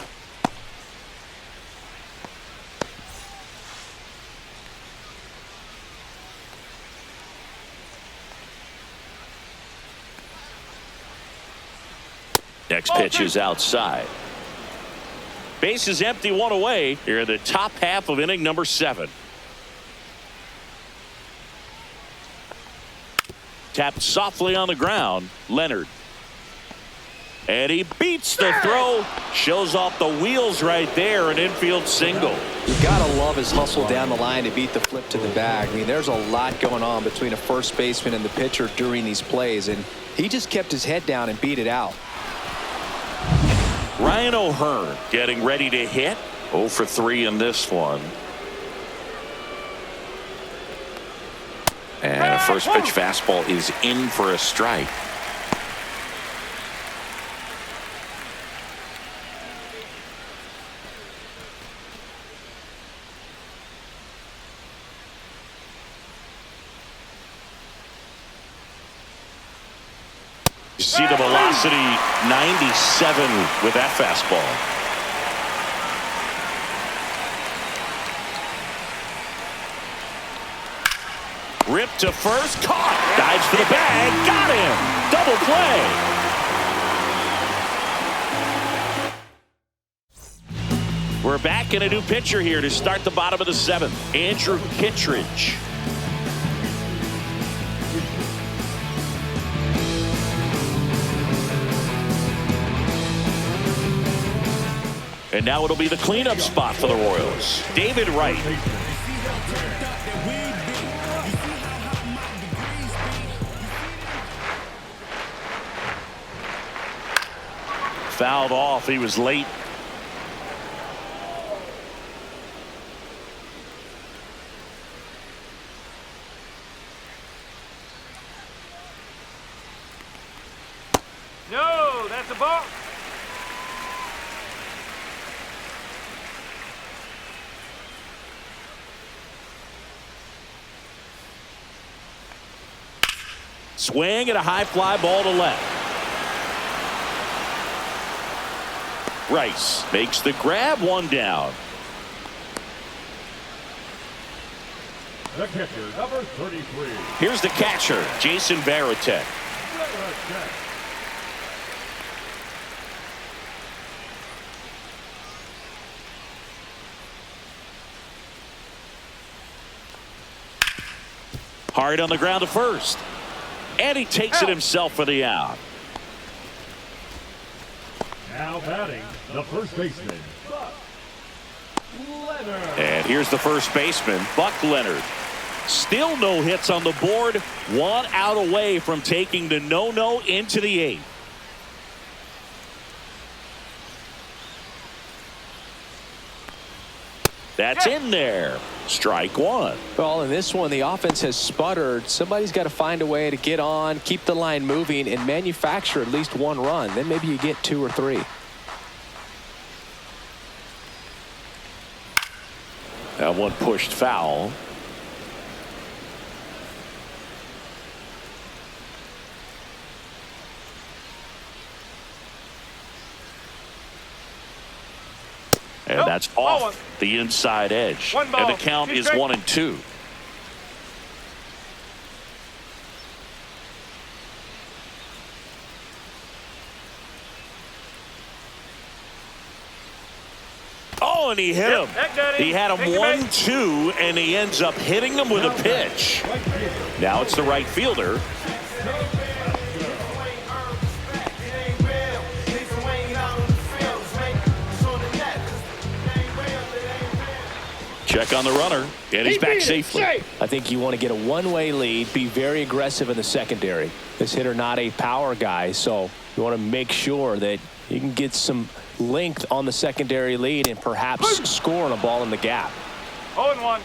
Next pitch is outside. Base is empty, 1 away here in the top half of inning number 7. Tapped softly on the ground. Leonard. And he beats the throw. Shows off the wheels right there. An infield single. You gotta love his hustle down the line to beat the flip to the bag. I mean, there's a lot going on between a first baseman and the pitcher during these plays, and he just kept his head down and beat it out. Ryan O'Hearn getting ready to hit. 0 for 3 in this one. And a first pitch fastball is in for a strike. You see the velocity 97 with that fastball. Ripped to first, caught, dives for the bag, got him. Double play. We're back in a new pitcher here to start the bottom of the 7th. Andrew Kittredge. And now it'll be the cleanup spot for the Royals. David Wright. Fouled off. He was late. No, that's a ball. Swing and a high fly ball to left. Rice makes the grab, 1 down. The catcher, number 33. Here's the catcher, Jason Varitek. Hard on the ground to first. And he takes it himself for the out. Now batting, the first baseman, Buck Leonard. And here's the first baseman, Buck Leonard. Still no hits on the board. 1 out away from taking the no-no into the 8th. That's in there. Strike one. Well, in this one, the offense has sputtered. Somebody's got to find a way to get on, keep the line moving, and manufacture at least one run. Then maybe you get 2 or 3. That one pushed foul. And that's off the inside edge. And the count is 1-2. Oh, and he hit him. He had him 1-2, and he ends up hitting him with a pitch. Now it's the right fielder. Check on the runner, and he's back safely. I think you want to get a one-way lead, be very aggressive in the secondary. This hitter not a power guy, so you want to make sure that you can get some length on the secondary lead and perhaps score on a ball in the gap. 0-1.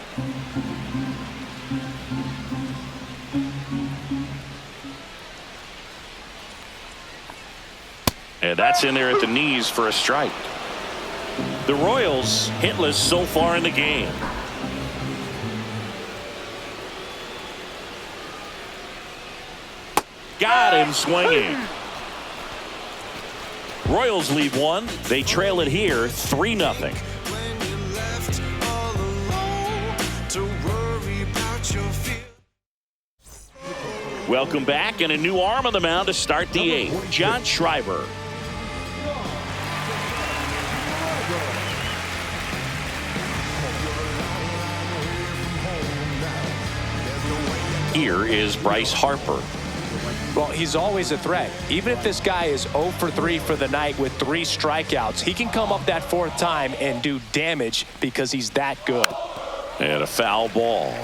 And that's in there at the knees for a strike. The Royals hitless so far in the game. Got him swinging. Royals lead one. They trail it here 3-0. Welcome back, and a new arm on the mound to start the 8th. John Schreiber. Here is Bryce Harper. Well, he's always a threat. Even if this guy is 0 for 3 for the night with 3 strikeouts, he can come up that 4th time and do damage because he's that good. And a foul ball.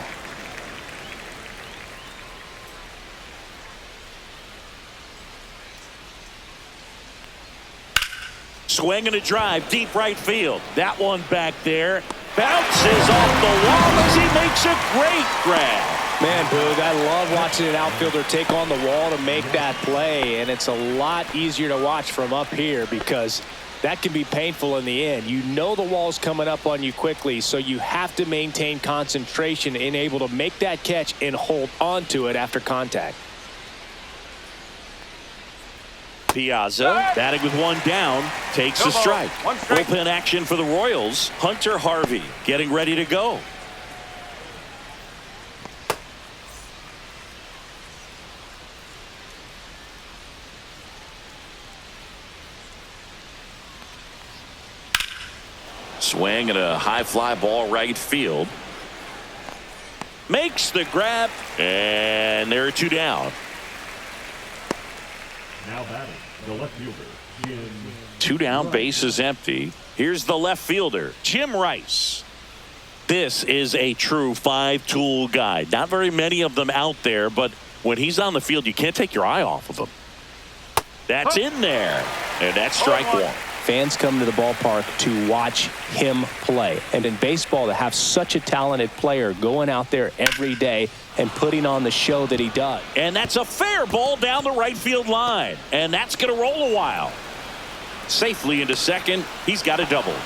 Swing and a drive, deep right field. That one back there. Bounces off the wall as he makes a great grab. Man, Boog, I love watching an outfielder take on the wall to make that play, and it's a lot easier to watch from up here because that can be painful in the end. You know the wall's coming up on you quickly, so you have to maintain concentration and able to make that catch and hold on to it after contact. Piazza batting with one down, takes a strike. Bullpen action for the Royals. Hunter Harvey getting ready to go. Swing and a high fly ball right field. Makes the grab, and there are 2 down. Now batting, the left fielder, Jim. 2 down, base is empty. Here's the left fielder, Jim Rice. This is a true 5-tool guy. Not very many of them out there, but when he's on the field, you can't take your eye off of him. That's in there, and that's strike 1. Fans come to the ballpark to watch him play. And in baseball, to have such a talented player going out there every day and putting on the show that he does. And that's a fair ball down the right field line. And that's going to roll a while. Safely into second. He's got a double.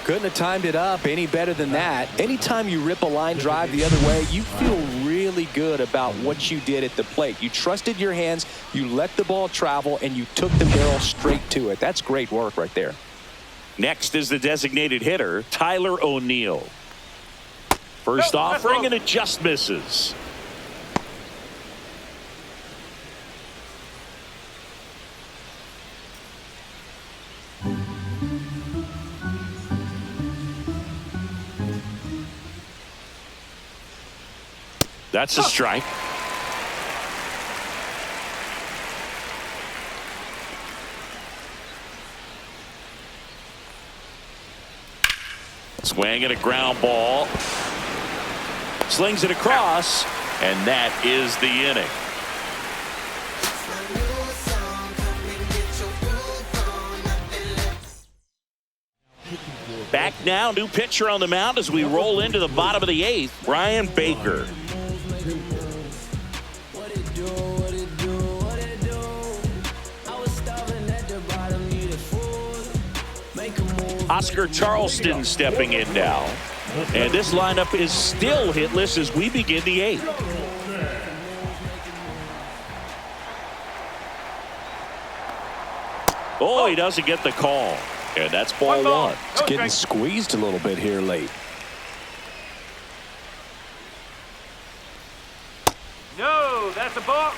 Couldn't have timed it up any better than that. Anytime you rip a line drive the other way, you feel really good about what you did at the plate. You trusted your hands, you let the ball travel, and you took the barrel straight to it. That's great work right there. Next is the designated hitter, Tyler O'Neill. First offering, and it just misses. That's a strike. Swing and a ground ball. Slings it across, and that is the inning. Back now, new pitcher on the mound as we roll into the bottom of the 8th, Brian Baker. Oscar Charleston stepping in now. And this lineup is still hitless as we begin the 8th. Oh, he doesn't get the call. And that's ball 1. It's getting squeezed a little bit here late. No, that's a ball.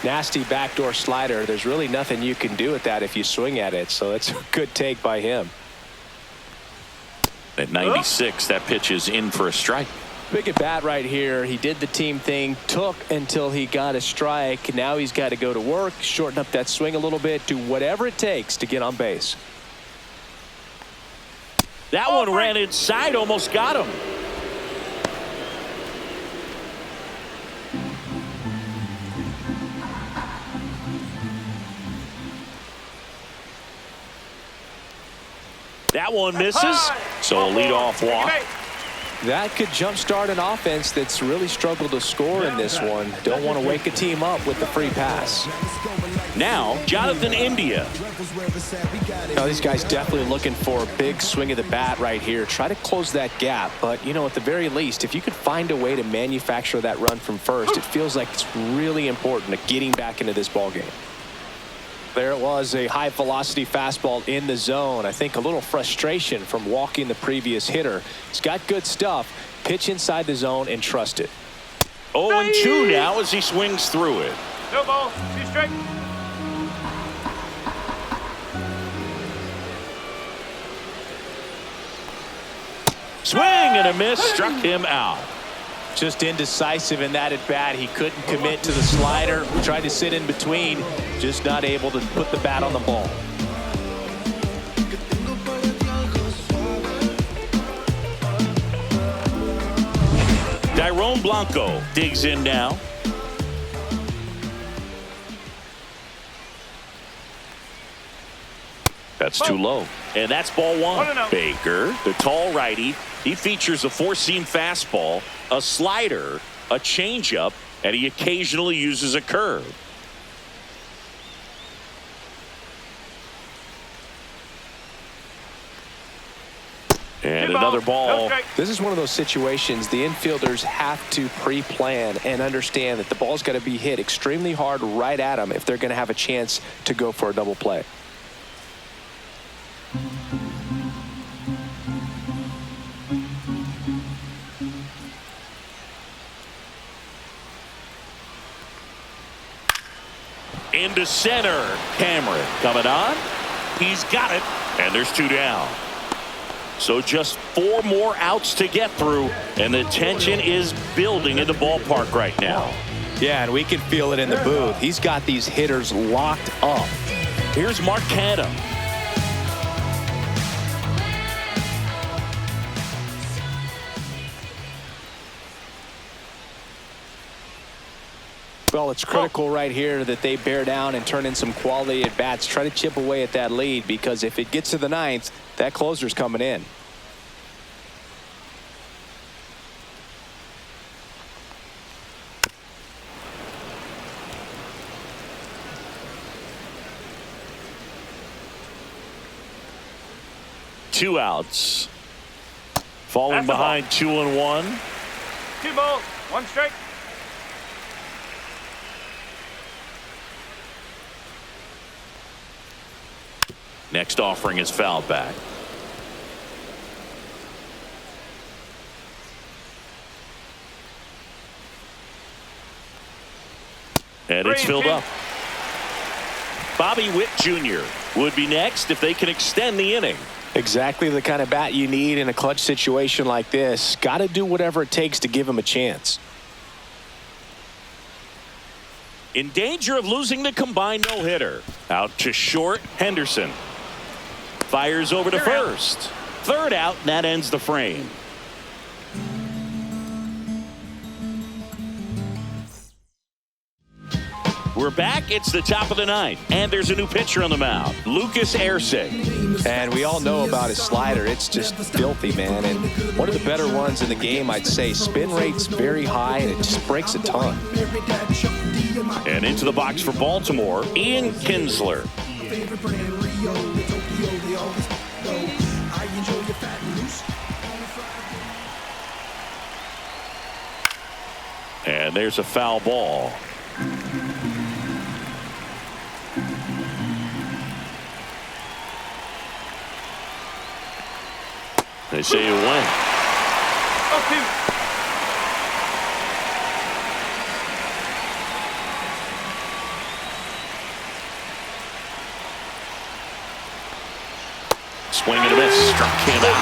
Nasty backdoor slider. There's really nothing you can do with that if you swing at it. So it's a good take by him. At 96, that pitch is in for a strike. Big at bat right here. He did the team thing, took until he got a strike. Now he's got to go to work, shorten up that swing a little bit, do whatever it takes to get on base. That one ran inside, almost got him. That one misses, so a leadoff walk. That could jumpstart an offense that's really struggled to score in this one. Don't want to wake a team up with the free pass. Now, Jonathan India. Now, these guys definitely looking for a big swing of the bat right here. Try to close that gap. But, you know, at the very least, if you could find a way to manufacture that run from first, it feels like it's really important to getting back into this ballgame. There it was, a high velocity fastball in the zone. I think a little frustration from walking the previous hitter. He's got good stuff. Pitch inside the zone and trust it. 0-2 now as he swings through it. No ball, 2 strike. Swing and a miss, struck him out. Just indecisive in that at bat. He couldn't commit to the slider. Tried to sit in between. Just not able to put the bat on the ball. Tyrone Blanco digs in now. That's too low. And that's ball 1. Baker, the tall righty. He features a 4-seam fastball, a slider, a changeup, and he occasionally uses a curve. And another ball. This is one of those situations the infielders have to pre-plan and understand that the ball's got to be hit extremely hard right at them if they're going to have a chance to go for a double play. Into center. Cameron coming on. He's got it. And there's 2 down. So just 4 more outs to get through. And the tension is building in the ballpark right now. Yeah, and we can feel it in the booth. He's got these hitters locked up. Here's Mark Canha. Well, it's critical right here that they bear down and turn in some quality at bats. Try to chip away at that lead, because if it gets to the 9th, that closer's coming in. Two outs. Falling behind 2-1. 2 balls, 1 strike. Next offering is fouled back. And it's filled up. Bobby Witt Jr. would be next if they can extend the inning. Exactly the kind of bat you need in a clutch situation like this. Got to do whatever it takes to give him a chance. In danger of losing the combined no-hitter. Out to short, Henderson. Fires over to first. 3rd out, and that ends the frame. We're back. It's the top of the ninth, and there's a new pitcher on the mound, Lucas Erceg. And we all know about his slider. It's just filthy, man. And one of the better ones in the game, I'd say. Spin rate's very high, and it just breaks a ton. And into the box for Baltimore, Ian Kinsler. And there's a foul ball. They say you win. Okay. Swing and a miss. Struck him out.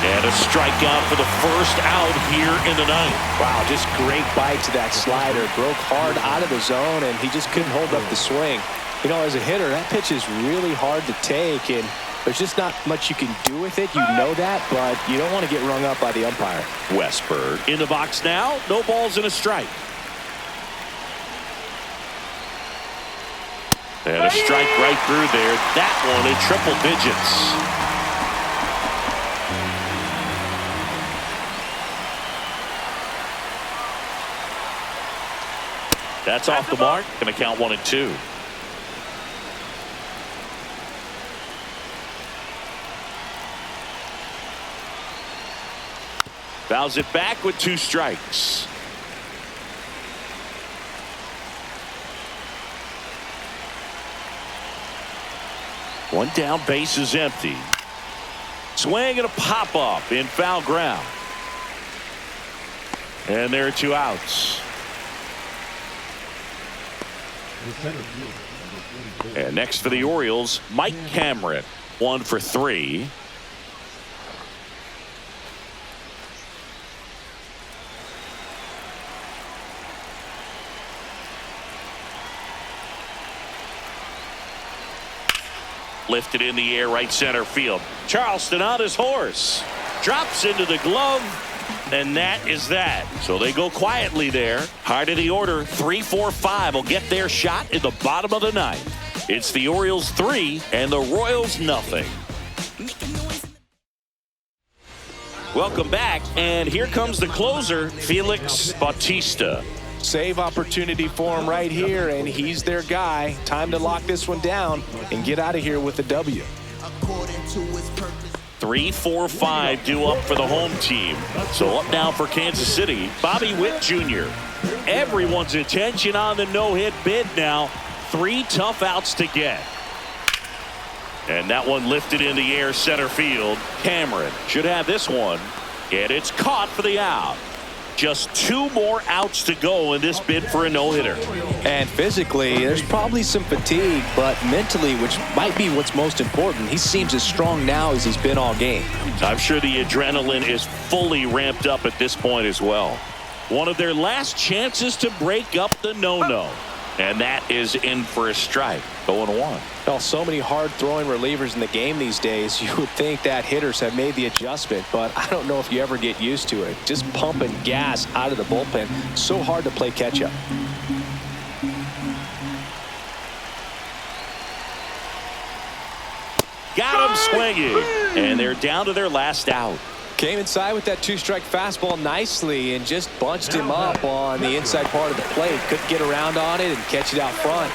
And a strikeout for the first out here in the ninth. Wow, just great bite to that slider. Broke hard out of the zone, and he just couldn't hold up the swing. You know, as a hitter, that pitch is really hard to take, and there's just not much you can do with it. You know that, but you don't want to get rung up by the umpire. Westberg in the box now. No balls and a strike. And a strike right through there. That one in triple digits. That's off the mark. Going to count 1 and 2. Fouls it back with 2 strikes. One down, base is empty. Swing and a pop up in foul ground. And there are 2 outs. And next for the Orioles, Mike Cameron, 1 for 3. Lifted in the air, right center field. Charleston on his horse. Drops into the glove. And that is that. So they go quietly there. Heart of the order, 3, 4, 5 will get their shot in the bottom of the ninth. It's the Orioles 3 and the Royals nothing. Welcome back, and here comes the closer, Felix Bautista. Save opportunity for him right here, and he's their guy. Time to lock this one down and get out of here with the W. 3, 4, 5 due up for the home team. So up now for Kansas City, Bobby Witt Jr. Everyone's attention on the no-hit bid now. 3 tough outs to get. And that one lifted in the air center field. Cameron should have this one. And it's caught for the out. Just 2 more outs to go in this bid for a no-hitter. And physically, there's probably some fatigue, but mentally, which might be what's most important, he seems as strong now as he's been all game. I'm sure the adrenaline is fully ramped up at this point as well. One of their last chances to break up the no-no. And that is in for a strike. 0-1. Well, so many hard-throwing relievers in the game these days, you would think that hitters have made the adjustment, but I don't know if you ever get used to it. Just pumping gas out of the bullpen. So hard to play catch-up. Got him swinging. And they're down to their last out. Came inside with that 2-strike fastball nicely and just bunched him up on the inside part of the plate. Couldn't get around on it and catch it out front.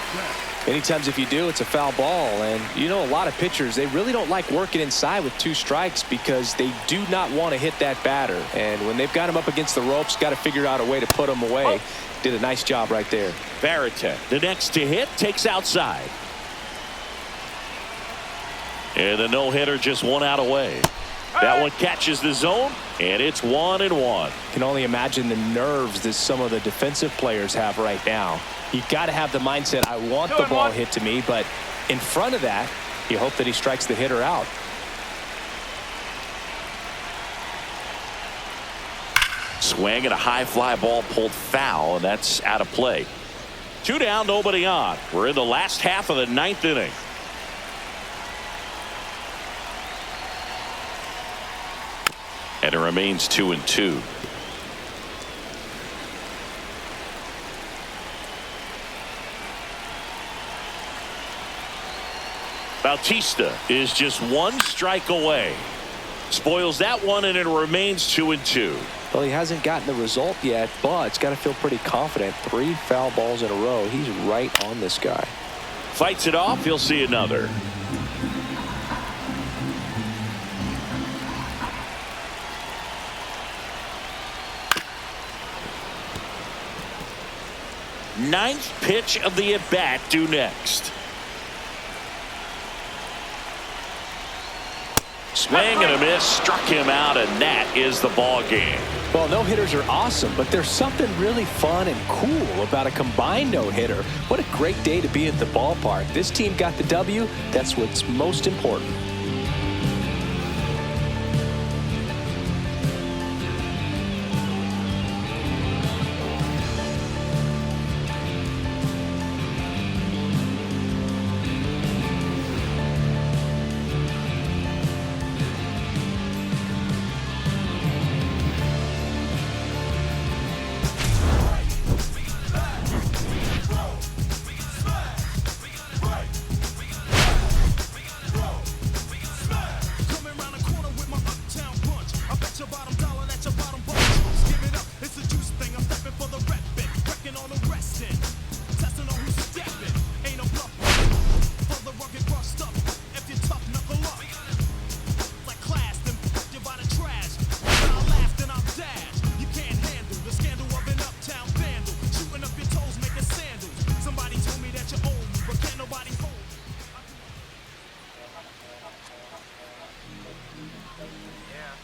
Many times if you do, it's a foul ball. And you know, a lot of pitchers, they really don't like working inside with 2 strikes because they do not want to hit that batter. And when they've got him up against the ropes, got to figure out a way to put him away. Did a nice job right there. Barrett, the next to hit, takes outside. And the no-hitter just 1 out away. That one catches the zone, and it's 1-1. Can only imagine the nerves that some of the defensive players have right now. You've got to have the mindset, I want the ball hit to me, but in front of that, you hope that he strikes the hitter out. Swing and a high fly ball pulled foul, and that's out of play. 2 down, nobody on. We're in the last half of the 9th inning. And it remains 2-2. Bautista is just one strike away. Spoils that one, and it remains 2-2. Well, he hasn't gotten the result yet, but he's got to feel pretty confident. 3 foul balls in a row. He's right on this guy. Fights it off. He'll see another. Ninth pitch of the at-bat due next. Swing and a miss, struck him out, and that is the ball game. Well, no-hitters are awesome, but there's something really fun and cool about a combined no-hitter. What a great day to be at the ballpark. This team got the W. That's what's most important.